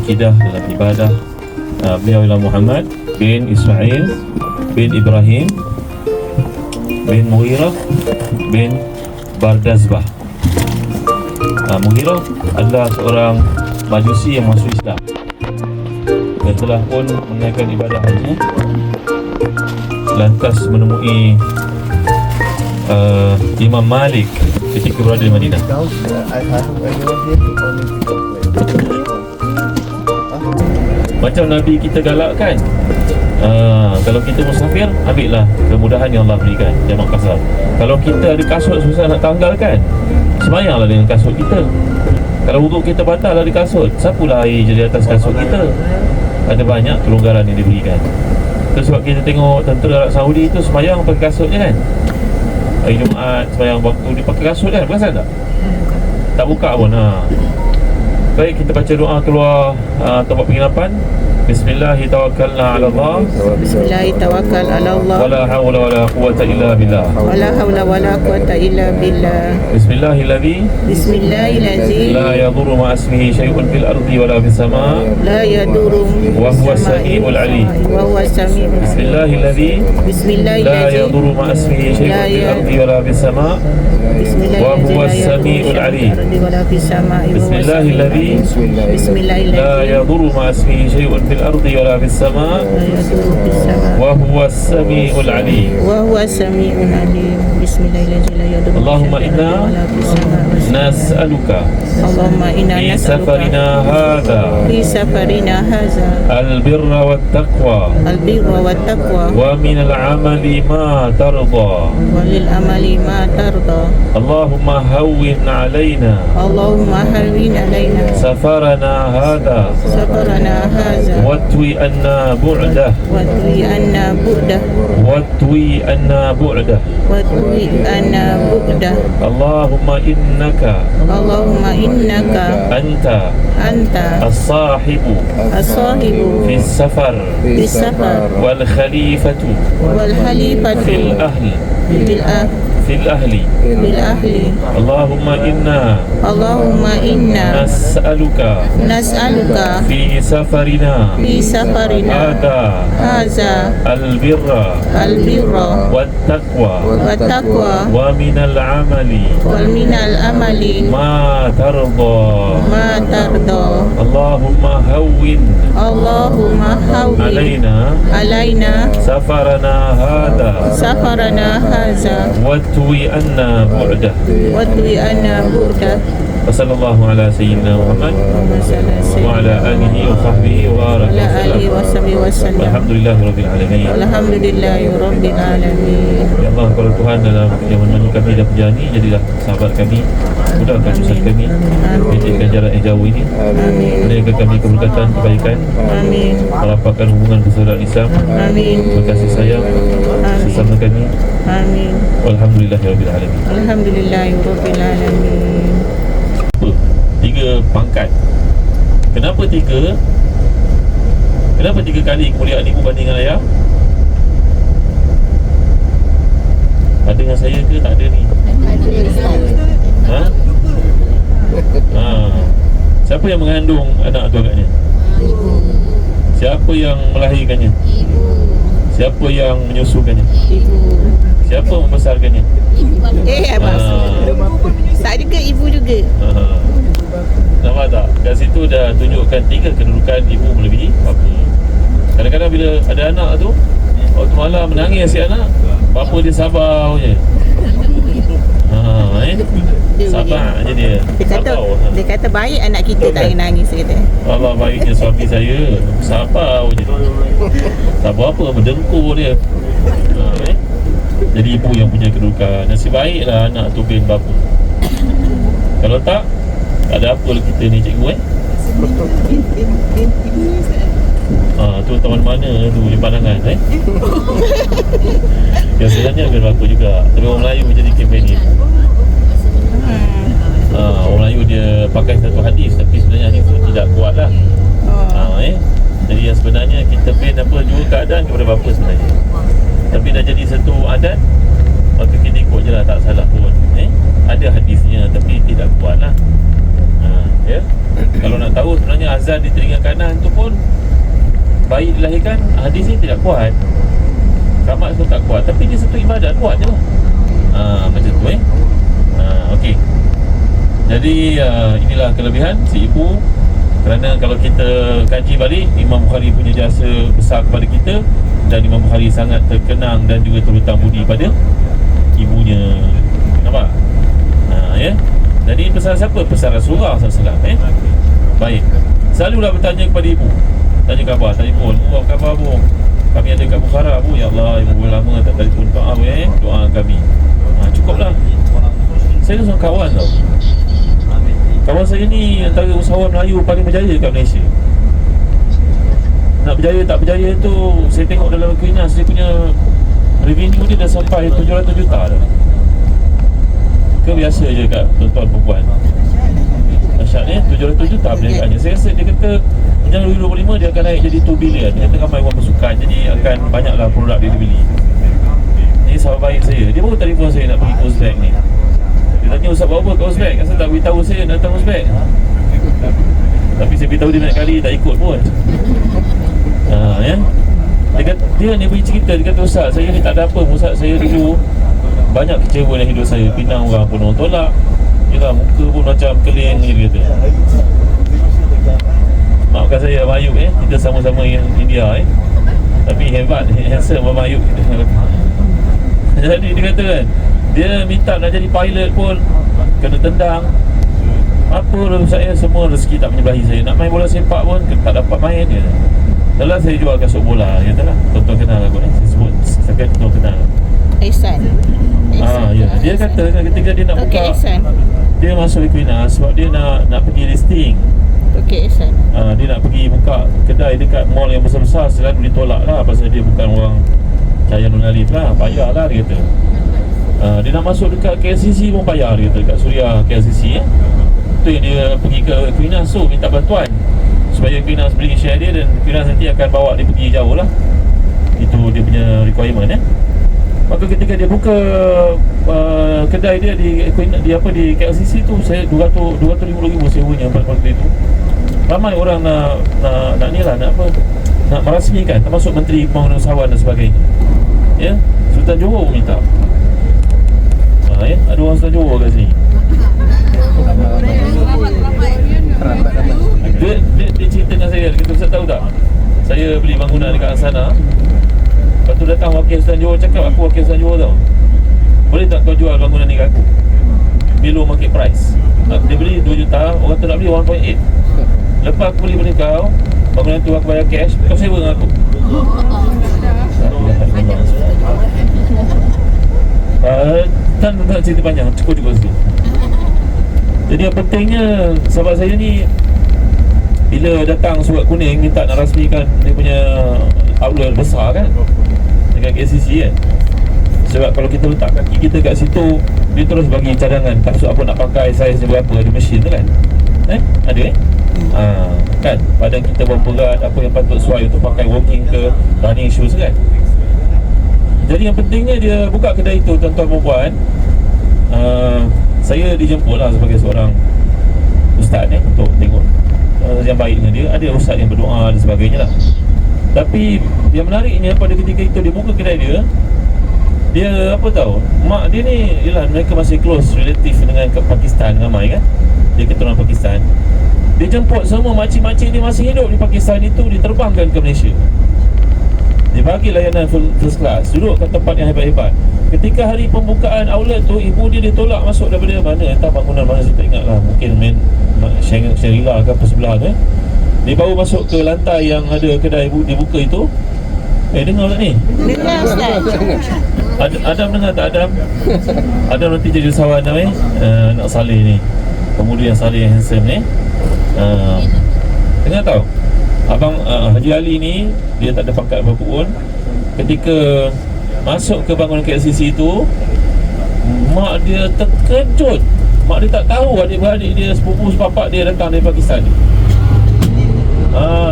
akidah, dalam ibadah. Beliau ialah Muhammad bin Ismail bin Ibrahim bin Mughirah bin Bardazbah. Mughirah adalah seorang Majusi yang masuk Islam dan telah pun menunaikan ibadah haji, lantas menemui Imam Malik ketika berada di Madinah. Macam Nabi kita galakkan, kalau kita musafir, ambillah kemudahan yang Allah berikan. Jamak kasar. Kalau kita ada kasut susah nak tanggalkan, semayanglah dengan kasut kita. Kalau wuduk kita batal dari kasut, sapulah air je di atas kasut kita. Ada banyak kelonggaran yang diberikan. Itu sebab kita tengok tentera Arab Saudi itu semayang pakai kasut je kan. Hari Jumaat semayang waktu dia pakai kasut kan, perasan tak? Tak buka pun. Baik, kita baca doa keluar tempat penginapan. Bismillahirrahmanirrahim. Allah. Bismillahirrahmanirrahim. Allah. Wala hawla wala quwwata illa billah. Wala hawla wala quwwata illa billah. Bismillahirrahmanirrahim. La yadurru ma ismihi syai'un fil ardi wala fis sama'. La yadurru wa huwa as-sami'ul 'alim. Wa huwa as-sami'ul 'alim. Bismillahirrahmanirrahim. La yadurru ma ismihi syai'un fil ardi wala fis sama'. Wa huwa as-sami'ul 'alim. Bismillahirrahmanirrahim. La yadurru ma ismihi syai'un fil الأرض ولا في السماء وهو السميع العليم. بسم الله الذي لا يضر. اللهم إنا نسألك في سفرنا هذا البر والتقوى ومن العمل ما ترضى. اللهم هون علينا سفرنا هذا واتوي أنا بعده اللهم إنك أنت الصاحب في السفر والخليفة في الأهل اللهم إنا نسألك في سفرنا هذا البر والتقوى ومن العمل ما ترضى. اللهم هون علينا سفرنا هذا واتوي أنا بعده. وصلى الله على سيدنا محمد وعلى آله وصحبه وبارك وسلم. والحمدلله رب العالمين. Ya Allah, kalau Tuhan dalam yang menemani kami dan berjani, jadilah sahabat kami, mudahkan usaha kami, pendekkan jarak yang jauh ini, berikan kami keberkatan, kebaikan, merapatkan hubungan persaudaraan Islam, berkasih sayang sesama kami. Walhamdulillahirabbil alamin. Tiga pangkat. Kenapa tiga kali kemuliaan ibu banding dengan ayah? Ada dengan saya ke tak ada ni? Siapa yang mengandung anak tu agaknya? Ibu. Siapa yang melahirkannya? Ibu. Siapa yang menyusukannya? Ibu. Siapa membesarkannya? Abang. Tak juga, ibu juga. Nampak tak? Kat situ dah tunjukkan tiga kedudukan ibu melebihi bapa. Kadang-kadang bila ada anak tu, waktu malam menangis si anak, bapa dia sabar je. Sabar je dia. Dia kata baik anak kita tak nangis, kata. Allah baiknya suami saya, sabar je. Sabar apa, mendengkur dia. Jadi ibu yang punya kedudukan. Nasib baiklah anak tu bin bapa. Kalau tak, ada apa lah kita ni cikgu tu taman mana tu di pandangan yang sebenarnya bin bapa juga. Tapi orang Melayu jadi kempen ni. Orang Melayu dia pakai satu hadis, tapi sebenarnya hadis tu tidak kuat lah. Jadi yang sebenarnya kita bin apa juga keadaan kepada bapa sebenarnya. Tapi dah jadi satu adat, maka kita ikut je lah, tak salah pun. Ada hadisnya tapi tidak kuat lah. Ya. Kalau nak tahu sebenarnya azan di telinga kanan tu pun bayi dilahirkan, hadis ni tidak kuat, kamat pun tak kuat, tapi dia satu ibadat, buat je lah. Macam tu okey. Jadi inilah kelebihan si ibu. Kerana kalau kita kaji balik, Imam Bukhari punya jasa besar kepada kita, dan Imam Bukhari sangat terkenang dan juga terhutang budi pada ibunya. Nampak? Ya. Jadi pesan siapa? Pesan Rasulullah SAW. Baik. Selalulah bertanya kepada ibu. Tanya khabar, telefon. Apa khabar bu? Kami ada kat Bukhara bu. Ya Allah, ibu lama tak telefon. Doa kami. Cukuplah. Saya seorang kawan tau. Kawan saya ni antara usahawan Melayu paling berjaya kat Malaysia. Nak berjaya tak berjaya tu, saya tengok dalam Quinas, dia punya revenue dia dah sampai 700 juta dah. Ke biasa je kat tuan-tuan perempuan. Dahsyat ni, 700 juta perniagaannya. Saya rasa dia kata Hujung 2025 dia akan naik jadi 2 bilion. Dia kata ramai orang bersukan, jadi akan banyaklah produk dia dibeli. Ini sahabat baik saya. Dia baru telefon saya nak pergi ke Uzbek ni. Dia tanya, Ustaz buat apa kat Uzbek? Asal tak beritahu saya nak datang Uzbek. Tapi saya beritahu dia banyak kali, tak ikut pun. Ya. Dia ni beri cerita. Dia kata, Ustaz, saya ni tak ada apa. Ustaz, saya dulu banyak kecewa dalam hidup saya. Pinang orang pun orang tolak. Yelah, muka pun macam keling ni, dia kata. Maafkan saya Abang Ayub, kita sama-sama India tapi hebat, handsome Abang Ayub. Jadi dia kata kan, dia minta nak jadi pilot pun kena tendang. Apa saya, semua rezeki tak menyebelahi saya. Nak main bola sepak pun tak dapat main dia. Dalam saya jual kasut bola, dia kata lah. Tuan-tuan kenal aku ni, saya sebut sekali tuan kenal Ihsan. Ya. Dia kata ketika dia nak buka, dia masuk Equinas sebab dia nak pergi listing. Okey, Ihsan. Dia nak pergi buka kedai dekat mall yang besar-besar, selalu ditolak lah pasal dia bukan orang Cahaya Nun Alif lah, payah lah dia kata. Dia nak masuk dekat KLCC pun payah dia kata, dekat Suria KLCC tu yang dia pergi ke Equinas tu minta bantuan supaya Equinas beli share dia, dan Equinas nanti akan bawa dia pergi jauh lah. Itu dia punya requirement Maka ketika dia buka kedai dia di KLCC tu, saya 250,000 sewanya pada waktu itu. Ramai orang nak ni lah, nak merasmikan, termasuk Menteri Pembangunan Usahawan dan sebagainya. Ya, Sultan Johor minta. Ada orang Sultan Johor kat sini. Dia cerita dengan saya, dia kata, Ustaz tahu tak, saya beli bangunan dekat Asana. Lepas tu datang wakil Sultan Johor cakap, aku wakil Sultan Johor tau, boleh tak kau jual bangunan ni kat aku below market price? Dia beli 2 juta, orang tu nak beli 1.8. Lepas aku beli benda kau, bangunan tu aku bayar cash, kau sewa dengan aku. Tak cerita panjang, cukup sikit. Jadi yang pentingnya, sahabat saya ni bila datang surat kuning minta nak rasmikan dia punya outlet besar kan dengan KCC kan. Sebab kalau kita letak kaki kita kat situ, dia terus bagi cadangan kapsul apa nak pakai, saiz dia berapa, ada mesin tu kan. Ada kan, badan kita berapa berat, apa yang patut sesuai untuk pakai walking ke running shoes kan. Jadi yang pentingnya dia buka kedai itu, tuan-tuan perempuan. Saya dijemput lah sebagai seorang ustaz untuk tengok yang baik dengan dia. Ada ustaz yang berdoa dan sebagainya lah. Tapi yang menariknya pada ketika itu dia buka kedai dia, dia apa tahu, mak dia ni, yelah mereka masih close relative dengan Pakistan ramai kan. Dia keturunan Pakistan. Dia jemput semua makcik-makcik dia masih hidup di Pakistan itu, diterbangkan ke Malaysia. Dia bagi layanan first class, duduk kat tempat yang hebat-hebat. Ketika hari pembukaan outlet tu, ibu dia ditolak masuk daripada mana, entah bangunan mana saya tak ingat lah. Mungkin Shangri-La ke apa sebelah tu Dia baru masuk ke lantai yang ada kedai dibuka itu. Dengar tak ni? Dengar Ustaz. Adam dengar tak Adam? Adam nanti jadi usahawan anak Saleh ni, pemuda yang Saleh yang handsome ni. Dengar tahu? Abang Haji Ali ni, dia tak ada pangkat apa pun. Ketika masuk ke bangunan KLCC itu, mak dia terkejut. Mak dia tak tahu adik-beradik dia, sepupu sepapak dia datang dari Pakistan ni.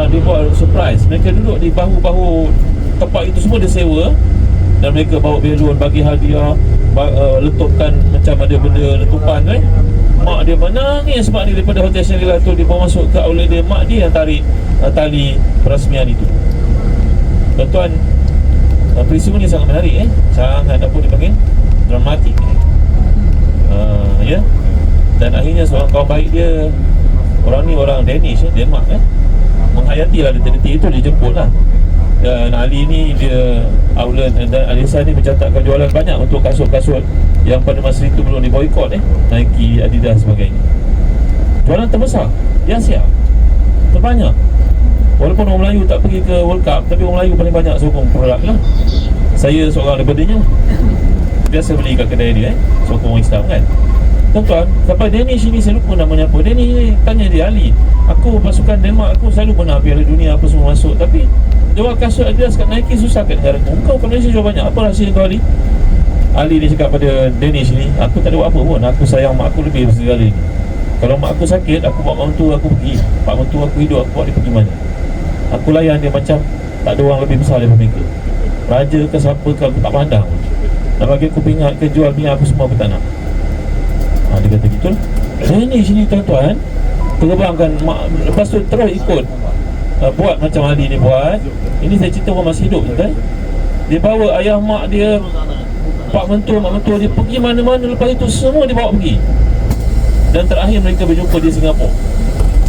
Dia buat surprise. Mereka duduk di bahu-bahu tempat itu, semua dia sewa. Dan mereka bawa belon, bagi hadiah, letupkan macam ada benda letupan kan. mak dia menangis. Mak dia daripada Hotel Shangri-La tu, dia bawa masuk ke outlet dia. Mak dia yang tarik tali perasmian itu. Tuan-tuan, peristiwa ni sangat menarik, sangat apa dipanggil, dramatik. Ya. Dan akhirnya seorang kawan baik dia, orang ni orang Danish, Denmark, menghayatilah detik-detik itu, dijemput lah. Dan Ali ni dia outlet, dan Alisa ni mencatatkan jualan banyak untuk kasut-kasut yang pada masa itu belum diboykot, Nike, Adidas sebagainya. Jualan terbesar di Asia, terbanyak. Walaupun orang Melayu tak pergi ke World Cup, tapi orang Melayu paling banyak sokong produk lah. Saya seorang daripadanya, biasa beli kat kedai dia, sokong orang Islam kan. Tuan-tuan, sampai Danish ini saya lupa namanya apa. Danish ni tanya dia, Ali, aku pasukan Denmark, aku selalu menang Piala Dunia apa semua masuk, tapi jual kasut Adidas kat Nike susah kat negara aku. Engkau kat Malaysia jual banyak, apa rahsia kau, Ali? Ali dia cakap pada Danish ni, aku tak ada buat apa pun, aku sayang mak aku lebih segala ni. Kalau mak aku sakit, aku bawa mak mentua aku pergi. Mak mentua aku hidup, aku bawa dia pergi mana. Aku layan dia macam tak ada orang lebih besar daripada mereka. Raja ke siapa ke, aku tak pandang. Nak bagi aku pingat ke, jual minyak aku semua, aku tak nak. Dia kata gitu lah. Ini sini tuan-tuan, terbangkan mak, lepas tu terus ikut buat macam Ali ni buat. Ini saya cerita orang masih hidup tuan. Dia bawa ayah mak dia, pak mentua, mak mentua dia pergi mana-mana. Lepas itu semua dia bawa pergi. Dan terakhir mereka berjumpa di Singapura.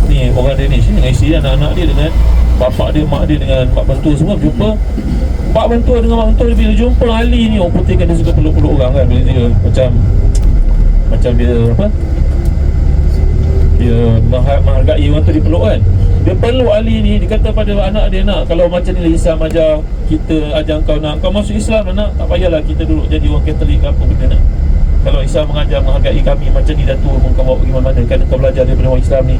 Ni orang Danish ni dengan isteri dan anak-anak dia, dengan bapak dia, mak dia, dengan mak mentua semua berjumpa. Pak mentua dengan mak mentua dia bila jumpa Ali ni, orang putih kan dia suka peluk-peluk orang kan, bila dia macam dia apa, dia menghargai orang tu, dipeluk kan. Dia peluk Ali ni, dia kata pada anak dia, nak kalau macam ni Islam ajar kita, ajar kau, nak kau masuk Islam nak, tak payahlah kita duduk jadi orang Katolik apa benda nak. Kalau Islam mengajar menghargai kami macam ni, dah tua pun kau bawa pergi mana-mana, kan kau belajar daripada orang Islam ni,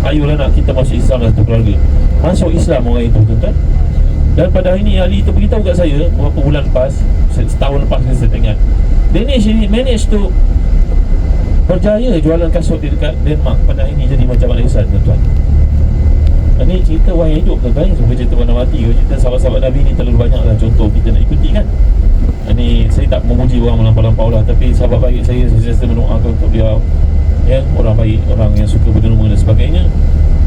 ayolah nak kita masuk Islam lah, satu keluarga. Masuk Islam orang itu tuan-tuan. Dan pada hari ni Ali tu beritahu kat saya beberapa bulan lepas, setahun lepas saya ingat, Danish ni manage to berjaya jualan kasut di dekat Denmark. Pada hari ni jadi macam Malaysia tuan-tuan. Ini cerita orang yang hidup tuan-tuan, bukan cerita orang mati. Cerita sahabat-sahabat Nabi ni terlalu banyak lah contoh kita nak ikuti kan. Ini saya tak memuji orang melampau-lampau lah, tapi sahabat baik saya sentiasa mendoakan untuk beliau, ya, orang baik, orang yang suka berderma dan sebagainya.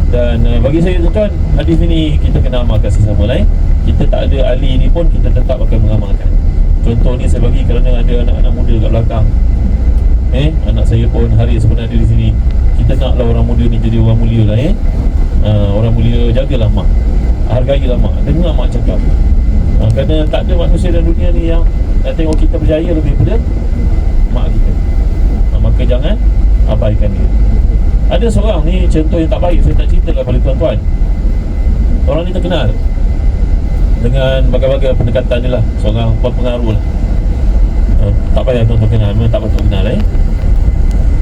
Dan bagi saya tuan-tuan, hadis ini kita kena amalkan sesama lain. Kita tak ada Ali ni pun kita tetap akan mengamalkan. Contoh ni saya bagi kerana ada anak-anak muda kat belakang. Anak saya pun hari sebenarnya di sini. Kita naklah orang muda ni jadi orang mulia lah. Orang mulia, jagalah mak, hargailah mak, dengar mak cakap. Kerana tak ada manusia dalam dunia ni yang nak tengok kita berjaya lebih daripada mak kita. Maka jangan abaikan dia. Ada seorang ni contoh yang tak baik, saya tak ceritalah pada tuan-tuan. Orang ni terkenal dengan bagai-bagai pendekatan dia lah, seorang pengaruh lah. Tak payah tuan-tuan kenal, memang tak patut kenal.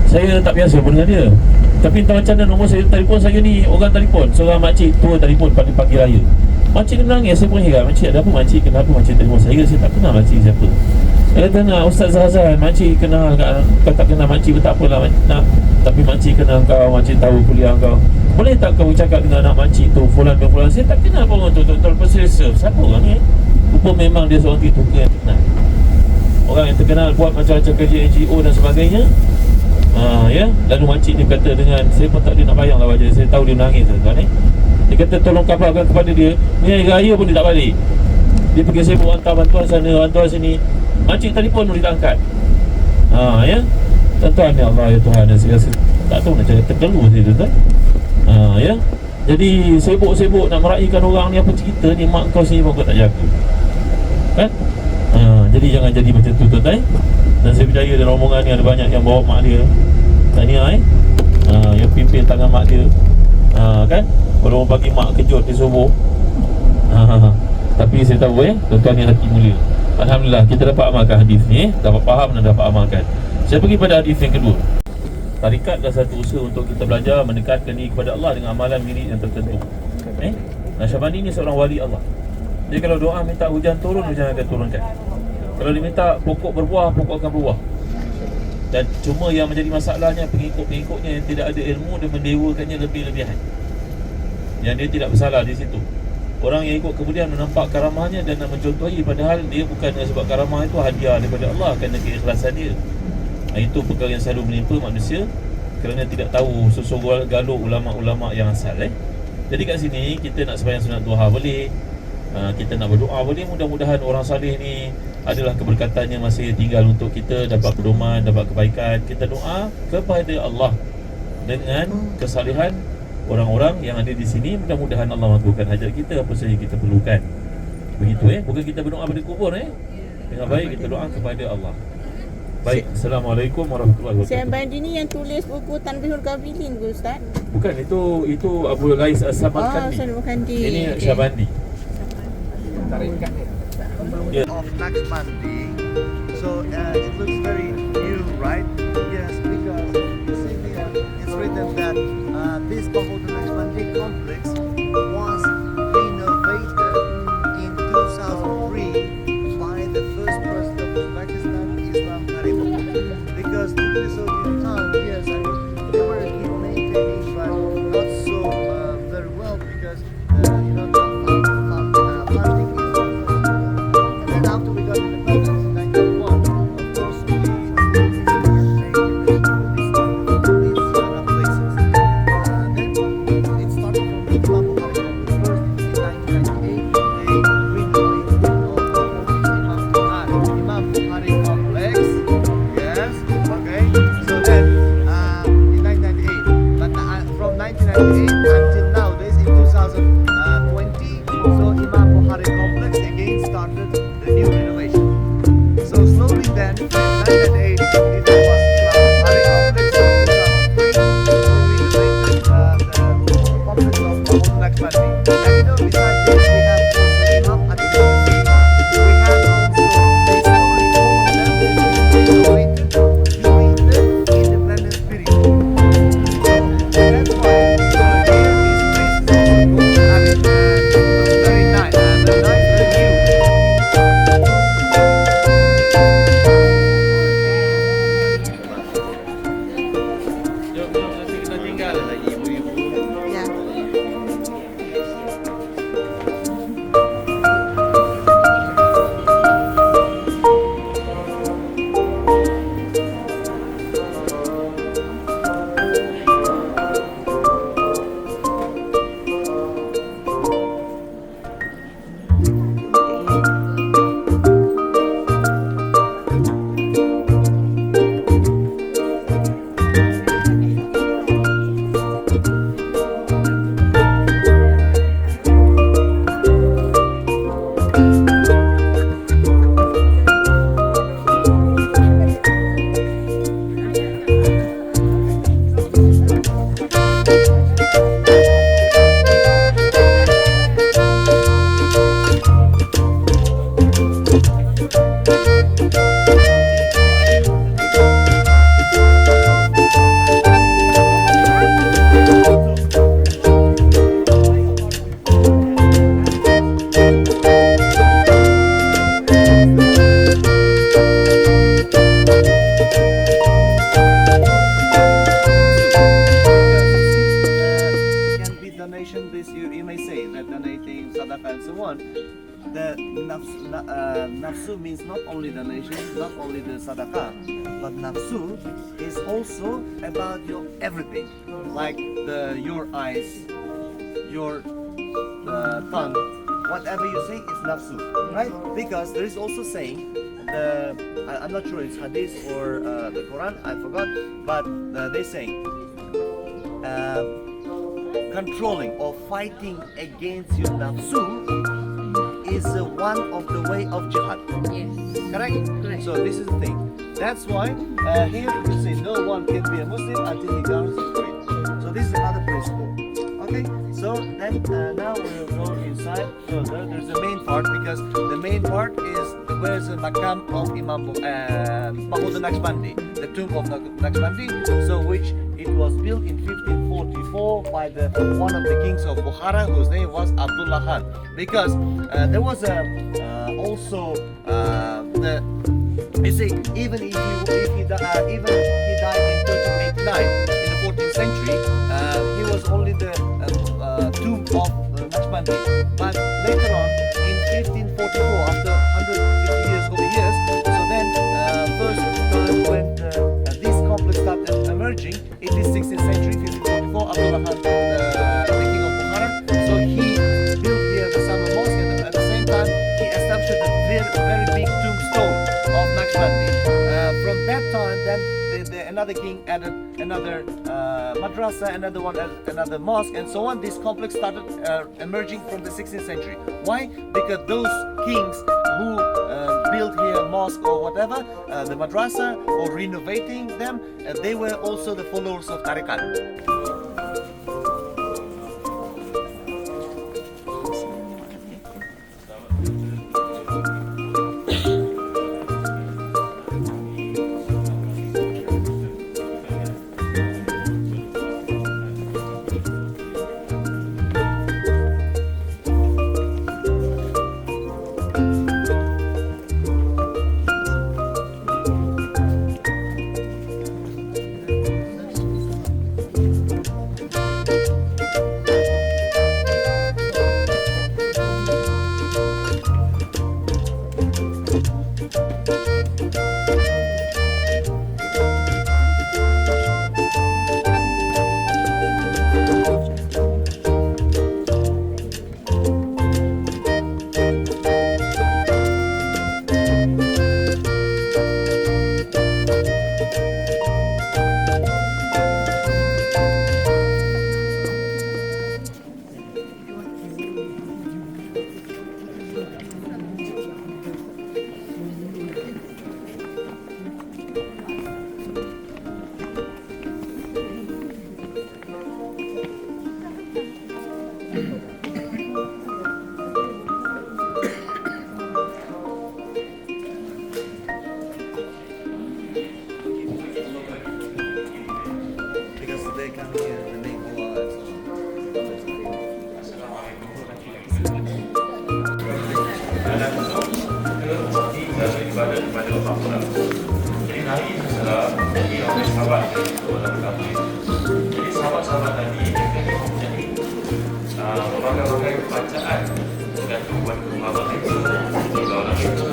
Saya tak biasa pun dengan dia, tapi entah macam mana nombor saya, telefon saya ni, orang telefon, seorang makcik tua telefon pada pagi raya. Makcik dia menangis, saya pun heran, makcik ada apa makcik, kenapa makcik telefon saya? Saya tak kenal makcik siapa. Dia kata, nak Ustaz Zahazan, makcik kenal, kau tak kenal makcik pun tak apalah nak, tapi makcik kenal kau, makcik tahu kuliah kau, boleh tak kau cakap dengan anak makcik tu, fulan bin fulan? Saya tak kenal pun orang tu, lepas saya serve, siapa orang ni? Rupa memang dia seorang TikToker yang terkenal, orang yang terkenal, buat macam-macam kerja NGO dan sebagainya. Ya, lalu makcik dia kata dengan saya pun tak ada nak bayang lah wajah, saya tahu dia menangis tuan-tuan. Dia kata tolong kabarkan kepada dia, ni hari raya pun dia tak balik. Dia pergi sibuk hantar bantuan sana, bantuan sini, makcik telefon pun dia tak angkat. Ya, tuan-tuan, ya Allah, ya Tuhan, saya rasa tak tahu nak cakap, terkeluh saya tuan-tuan. Ya, jadi sibuk-sibuk nak meraihkan orang ni, apa cerita ni, mak kau sini pun kau tak jaga kan. Jadi jangan jadi macam tu tuan-tuan. Dan saya percaya dalam rombongan ni ada banyak yang bawa mak dia, tahniah yang pimpin tangan mak dia, kan. Kalau orang bagi mak kejut di subuh, tapi saya tahu tuan-tuan ni hati mulia. Alhamdulillah kita dapat amalkan hadis ni, dapat faham dan dapat amalkan. Saya pergi pada hadis yang kedua. Tarikat adalah satu usaha untuk kita belajar mendekatkan diri kepada Allah dengan amalan diri yang tertentu. Nasyabandi ni seorang wali Allah. Jadi kalau doa minta hujan turun, hujan akan turunkan. Kalau diminta pokok berbuah, pokok akan berbuah. Dan cuma yang menjadi masalahnya pengikut-pengikutnya yang tidak ada ilmu dan mendewakannya lebih-lebihan. Yang dia tidak bersalah di situ. Orang yang ikut kemudian menampak karamahnya dan nak mencontohi, padahal dia bukan sebab karamah itu hadiah daripada Allah, kerana keikhlasan dia. Itu perkara yang selalu menimpa manusia kerana tidak tahu susur galuk ulama-ulama yang asal Jadi kat sini kita nak sembahyang sunat duha boleh, kita nak berdoa boleh. Mudah-mudahan orang saleh ni adalah keberkatannya masih tinggal untuk kita, dapat pedoman, dapat kebaikan. Kita doa kepada Allah dengan kesalehan orang-orang yang ada di sini. Mudah-mudahan Allah makbulkan hajat kita, apa saja kita perlukan. Begitu bukan kita berdoa pada kubur Dengan baik kita doa kepada Allah. Baik, Assalamualaikum warahmatullahi wabarakatuh. Syekh Bandi ni yang tulis buku Tanbihul Ghafilin ke Ustaz? Bukan, itu Abu Lais As-Samarkandi. Samarkandi. Ini Syabandi. Of Naqshbandi. So it looks very new, right? Yes, because you see here it's written that this Pagoda Naqshbandi complex was renovated in 2003 by the first president of Uzbekistan, Islam Karimov. Because in the Soviet time, yes, I mean, they were maintaining, but not so very well because you know the funding is not very good. And then after we got independence in 1991, of course we these other places. Then it started from the Imam Bukhari complex first in 1998. They renovated all the Imam Bukhari complex. Yes, okay. So then in 1998, but from 1998 until nowadays in 2020, so Imam Bukhari complex again started the new renovation. So slowly then, in 1998, it was Imam Bukhari complex. In 2003, we renovated the complex of Naqshbandi. And you know, besides this, we have also Imam At-Tirmidhi. We have also basically all of them renovated during the independence period. So that's why here these places also good. I mean, very nice, very new. Jom nanti kita tinggal lagi ibu-ibu. Ya. Can be donation. This you may say that donating sadaqah and so on. The nafsu means not only donation, not only the sadaqah, but nafsu is also about your everything, like your eyes, your tongue, whatever you say is nafsu, right? Because there is also saying, I'm not sure it's hadith or the Quran, I forgot, but they saying controlling or fighting against your nafsu is one of the way of jihad. Yes. Correct? Correct. So this is the thing. That's why here you say no one can be a Muslim until he garners his faith. So this is another principle. Okay? So then now we will go inside further. There's the main part because the main part is where's the Makam of Imam Pagoda Naqshbandi, the tomb of Naqshbandi. So which it was built in 1544 by one of the kings of Bukhara, whose name was Abdullah Khan. Because there was also you see, even he died in 1389 in the 14th century, he was only the tomb of Naqshbandi. But later on, in 1544, after 150 years over years, so then first time when this complex started emerging, it is that time, then another king added another madrasa, another one added another mosque, and so on. This complex started emerging from the 16th century. Why? Because those kings who built here a mosque or whatever, the madrasa, or renovating them, they were also the followers of tariqat. Because they come here and they go out and so on. Ibadat kepada Allah Taala. Jadi Nabi SAW jadi oleh sahabat jadi sahabat-sahabat Nabi mereka mempunyai berbagai-bagai bacaan bergantung pada sahabat mereka, jika orang itu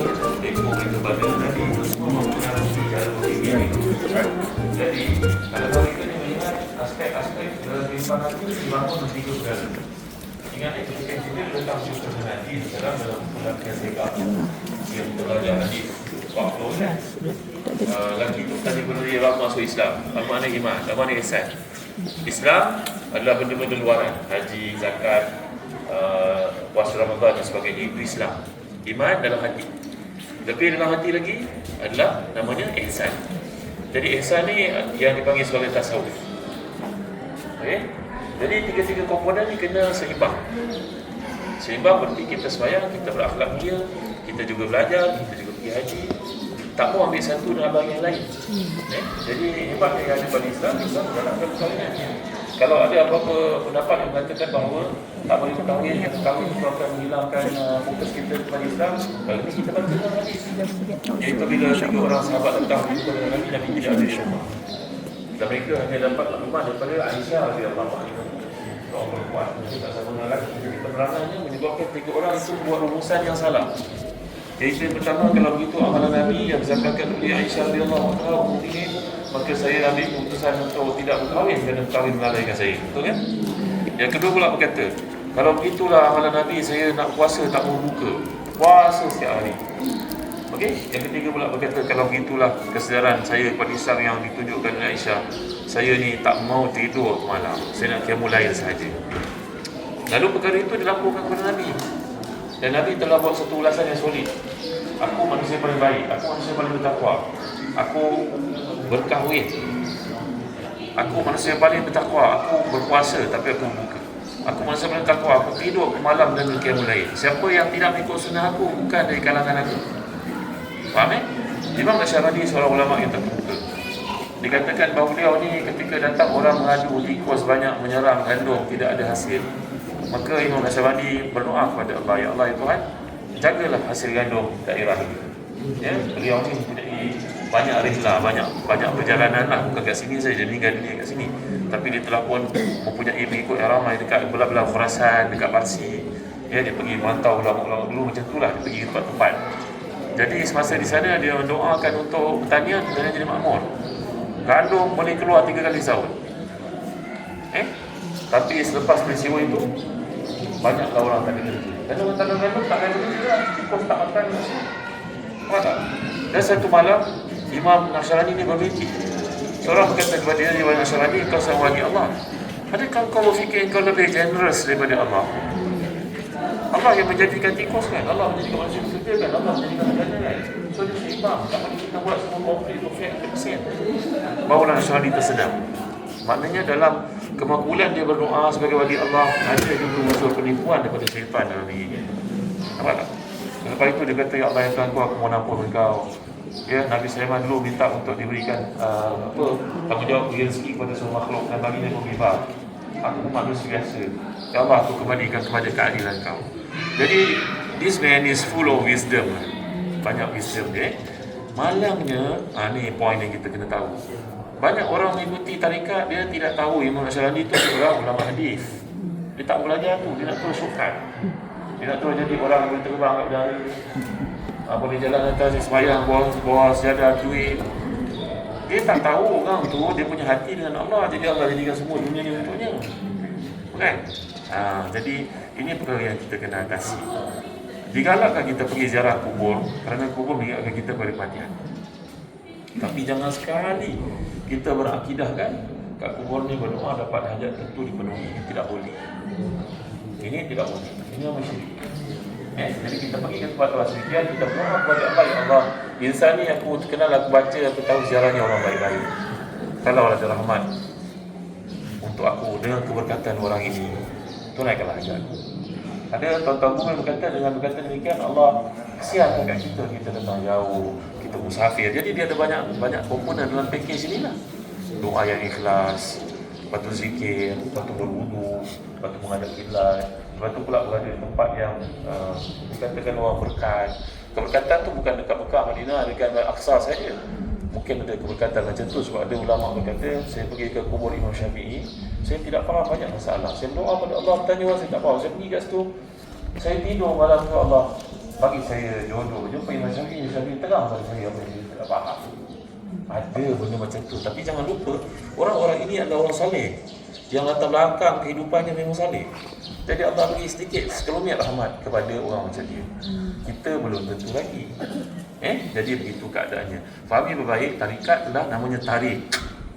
dekor kepada Nabi itu semua mempengaruhi cara berfikir itu. Jadi kalau mereka ni melihat aspek-aspek kehidupan Nabi dibangun di tiga perkara. Ingat ketika kita tentang syukur Nabi dalam bulan Kesegak yang belajar hadis waktu lagi itu tadi berdiri lama masuk Islam. Apa makna iman? Apa makna ihsan? Islam adalah benda-benda luaran, haji, zakat, puasa Ramadan dan sebagainya, itu Islam. Iman dalam hati. Lebih dalam hati lagi adalah namanya ihsan. Jadi ihsan ni yang dipanggil sebagai tasawuf. Okey? Jadi tiga-tiga komponen ni kena seimbang. Seimbang berarti kita sembahyang, kita berakhlak mulia, kita juga belajar, kita juga pergi haji. Tak mau ambil satu dan abang yang lain. Jadi hebat yang ada pada Islam dalam perkahwinan. Kalau ada apa-apa pendapat yang mengatakan bahawa tak boleh berkahwin, yang berkahwin itu akan menghilangkan fokus kita kepada Islam, kalau ini kita baca dalam hadis. Iaitu bila tiga orang sahabat datang kepada Nabi, Nabi tidak ada rumah. Dan mereka hanya dapat rumah daripada Aisyah radhiyallahu anha. Orang perempuan itu tak sama dengan lelaki. Jadi penerangannya menyebabkan tiga orang itu buat rumusan yang salah. Jadi yang pertama, kalau begitu amalan Nabi yang disampaikan oleh Aisyah radhiyallahu anha mungkin, maka saya ambil keputusan untuk tidak berkahwin kerana berkahwin melalaikan saya. Betul kan? Yang kedua pula berkata, kalau begitulah amalan Nabi, saya nak puasa tak mau buka. Puasa setiap hari. Okey? Yang ketiga pula berkata, kalau begitulah kesedaran saya kepada Islam yang ditunjukkan oleh Aisyah, saya ni tak mau tidur malam. Saya nak qiyamul lail sahaja. Lalu perkara itu dilaporkan kepada Nabi. Dan Nabi telah buat satu ulasan yang solid. Aku manusia paling baik, aku manusia paling bertakwa, aku berkahwin, aku manusia paling bertakwa, aku berpuasa tapi aku buka, aku manusia paling bertakwa, aku tidur malam dan qiyamul lail. Siapa yang tidak mengikut sunnah aku bukan dari kalangan aku. Faham eh? Imam Asy'arani seorang ulama yang terkemuka. Dikatakan bahawa beliau ni ketika datang orang mengadu tikus banyak menyerang gandum tidak ada hasil, maka Imam Asy'arani berdoa kepada Allah, ya Allah ya Tuhan, jagalah hasil gandum daerah ini. Ya, beliau ni mempunyai banyak rihlah, banyak perjalanan lah, bukan kat sini saja, meninggal dunia kat sini. Tapi dia telah pun mempunyai pengikut yang ramai dekat belah-belah Khurasan, dekat Parsi. Ya, dia pergi mantau ulama-ulama dulu macam itulah, dia pergi ke tempat-tempat. Jadi semasa di sana dia mendoakan untuk pertanian dan jadi makmur. Gandum boleh keluar 3 kali setahun. Tapi selepas peristiwa itu banyaklah orang tak ada kerja. Dan orang tak ada gandum, tak ada kerja, tikus tak makan. Faham tak? Dan satu malam Imam Nasrani ni bermimpi. Seorang berkata kepada dia, Imam Nasrani, kau seorang wali Allah. Adakah kau berfikir kau lebih generous daripada Allah? Allah yang menjadikan tikus kan, Allah menjadikan manusia bekerja kan, Allah menjadikan negara kan. So dia seimbang, tak boleh kita buat semua konflik perfect 100%. Barulah Nasrani tersedam. Maknanya dalam kemakbulan dia berdoa sebagai wali Allah, ada juga unsur penipuan daripada syaitan dalam diri dia. Nampak tak? Lepas itu dia kata, ya Allah, ya Tuhanku, aku mohon ampun engkau. Ya, Nabi Sulaiman dulu minta untuk diberikan tanggungjawab beri rezeki kepada semua makhluk dan baginya pembebas. Aku manusia biasa. Ya Allah, aku kembalikan kepada keadilan kau. Jadi this man is full of wisdom. Banyak wisdom dia. Malangnya, ni poin yang kita kena tahu. Banyak orang mengikuti tarikat, dia tidak tahu Imam Nasrani itu seorang ulama hadis. Dia tak belajar tu, dia nak terus syukur. Dia nak terus jadi orang yang boleh terbang kat udara. Boleh jalan atas sembahyang bawah sejadah duit. Dia tak tahu orang tu, dia punya hati dengan Allah. Jadi Allah jadikan semua dunia ni untuknya. Kan? Jadi ini perkara yang kita kena atasi. Digalakkan kita pergi ziarah kubur kerana kubur mengingatkan kita pada kematian. Tapi jangan sekali kita berakidah kan kat kubur ni berdoa dapat hajat tentu dipenuhi. Ini tidak boleh. Ini tidak boleh. Ini syirik. Jadi kita pergi ke tempat Allah sedemikian, kita berdoa kepada Allah, ya Allah, insan ni aku kenal, aku baca, aku tahu sejarahnya orang baik-baik. Kalau ada rahmat untuk aku dengan keberkatan orang ini, tunaikanlah hajat. Ada tuan-tuan yang berkata demikian, Allah kesian kat kita datang jauh, kita musafir. Jadi dia ada banyak komponen dalam package inilah. Doa yang ikhlas, lepas tu zikir, lepas tu berwudu, lepas tu menghadap kiblat, lepas tu pula berada di tempat yang dikatakan orang berkat. Keberkatan tu bukan dekat Mekah, Madinah, dekat Al-Aqsa saja. Mungkin ada keberkatan macam tu sebab ada ulama berkata, saya pergi ke kubur Imam Syafi'i, saya tidak faham banyak masalah. Saya berdoa pada Allah, bertanya orang, saya tak faham. Saya pergi kat situ, saya tidur malam tu, Allah bagi saya jodoh. Jumpa Imam Syafi'i terang pada saya apa yang saya tak faham. Ada benda macam tu. Tapi jangan lupa, orang-orang ini adalah orang saleh yang latar belakang kehidupannya memang saleh. Jadi Allah bagi sedikit sekelumit rahmat kepada orang macam dia. Kita belum tentu lagi. Jadi begitu keadaannya. Fahami berbaik, tarikat adalah namanya tarik.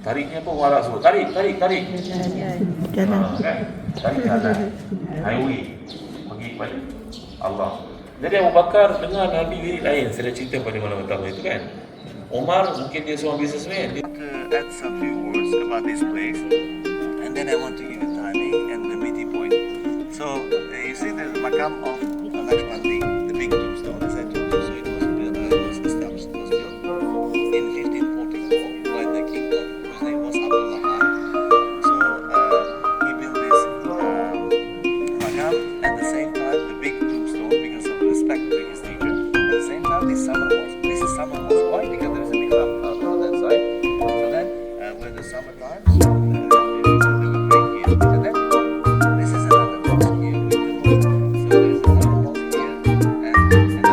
Tariknya apa orang Arab sebut? Tarik. Jalan. Kan? Tarik jalan. Highway. Pergi kepada Allah. Jadi Abu Bakar dengar Nabi wirid lain. Saya dah cerita pada malam pertama itu kan. Umar mungkin dia seorang businessman. Dia Add some few words about this place, and then I want to give a timing and the meeting point. So you see the makam of Lakshman, the big tombstone, as I told you. So it was established, it was built in 1544 by the king whose name was Abdullah Khan. So he built this makam at the same time the big tombstone because of respect to his nature. At the same time, this is summer mosque. Why? Because there is a mihrab on that side. So then, when the summer times, they will bring here. And then, this is another mosque here with the mosque. So there is another mosque here, and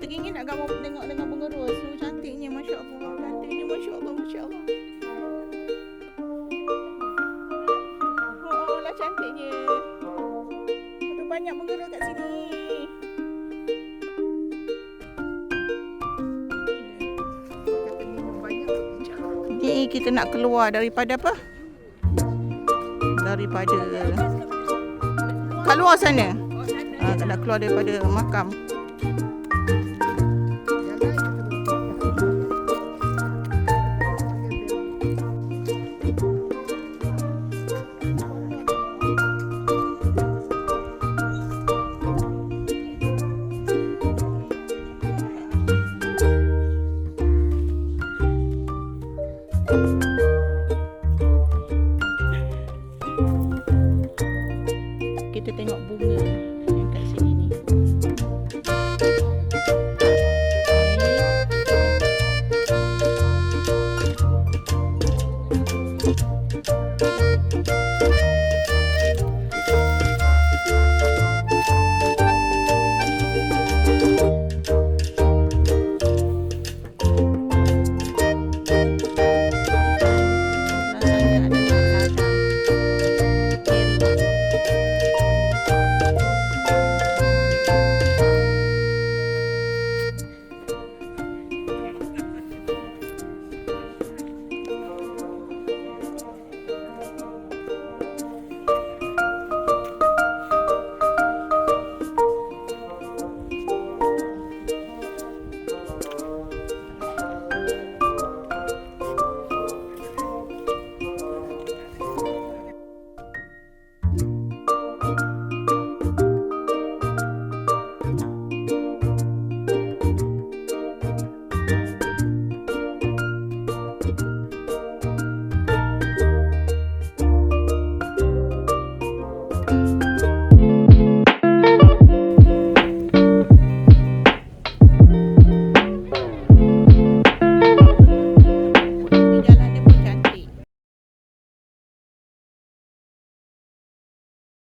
teringin nak gambar tengok dengan pengerus. So cantiknya, Masya Allah. Cantiknya, Masya Allah, Masya Allah. Oh lah cantiknya. Ada banyak pengerus kat sini. Ni kita nak keluar daripada apa? Daripada kat luar sana. Nak keluar daripada makam.